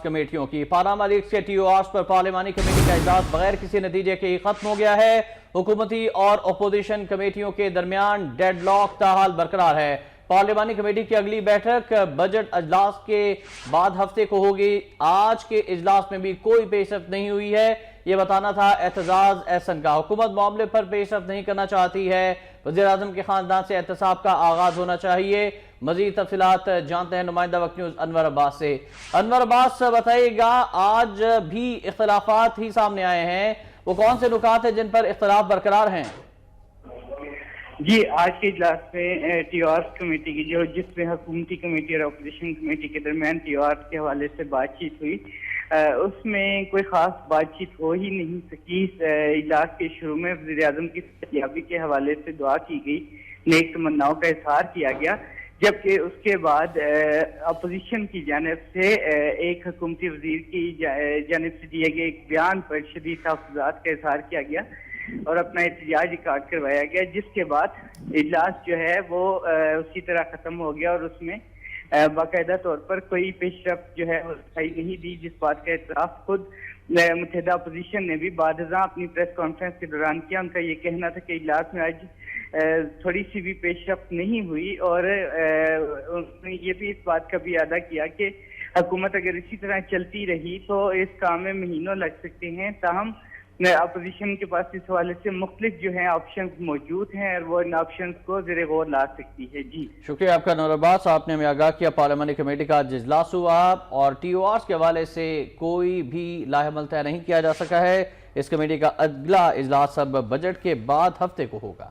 کمیٹیوں کی Panama leaks کے T O آرز پر پارلیمانی کمیٹی کا اجلاس بغیر کسی نتیجے کے ہی ختم ہو گیا ہے۔ حکومتی اور اپوزیشن کمیٹیوں کے درمیان ڈیڈ لاک تاحال برقرار ہے۔ پارلیمانی کمیٹی کی اگلی بیٹھک بجٹ اجلاس کے بعد ہفتے کو ہوگی۔ آج کے اجلاس میں بھی کوئی پیش رفت نہیں ہوئی ہے، یہ بتانا تھا اعتزاز احسن کا۔ حکومت معاملے پر پیش رفت نہیں کرنا چاہتی ہے، وزیراعظم کے خاندان سے احتساب کا آغاز ہونا چاہیے۔ مزید تفصیلات جانتے ہیں نمائندہ وقت نیوز انور عباس سے۔ انور عباس، بتائیے گا آج بھی اختلافات ہی سامنے آئے ہیں، وہ کون سے نکات ہیں جن پر اختلاف برقرار ہیں؟ جی، آج کے اجلاس میں ٹی او آرز کمیٹی کی جس میں حکومتی کمیٹی اور اپوزیشن کمیٹی کے درمیان ٹی او آرز کے حوالے سے بات چیت ہوئی، اس میں کوئی خاص بات چیت ہو ہی نہیں سکی۔ اجلاس کے شروع میں وزیراعظم کی صحتیابی کے حوالے سے دعا کی گئی، نیک تمناؤں کا اظہار کیا گیا، جبکہ اس کے بعد اپوزیشن کی جانب سے ایک حکومتی وزیر کی جانب سے دیے گئے ایک بیان پر شدید تحفظات کا اظہار کیا گیا اور اپنا احتجاج ریکارڈ کروایا گیا، جس کے بعد اجلاس جو ہے وہ اسی طرح ختم ہو گیا اور اس میں باقاعدہ طور پر کوئی پیش رفت جو ہے وہ دکھائی نہیں دی، جس بات کا اعتراف خود متحدہ اپوزیشن نے بھی بعد ازاں اپنی پریس کانفرنس کے دوران کیا۔ ان کا یہ کہنا تھا کہ اجلاس میں آج تھوڑی سی بھی پیش رفت نہیں ہوئی اور انہوں نے یہ بھی اس بات کا بھی اعادہ کیا کہ حکومت اگر اسی طرح چلتی رہی تو اس کام میں مہینوں لگ سکتے ہیں، تاہم اپوزیشن کے پاس اس حوالے سے مختلف جو ہیں آپشنز موجود ہیں اور وہ ان آپشنز کو زیر غور لا سکتی ہے۔ جی شکریہ آپ کا انور عباس، آپ نے ہمیں آگاہ کیا۔ پارلیمانی کمیٹی کا آج اجلاس ہوا اور ٹی او آرز کے حوالے سے کوئی بھی لاہ عمل طے نہیں کیا جا سکا ہے۔ اس کمیٹی کا اگلا اجلاس اب بجٹ کے بعد ہفتے کو ہوگا۔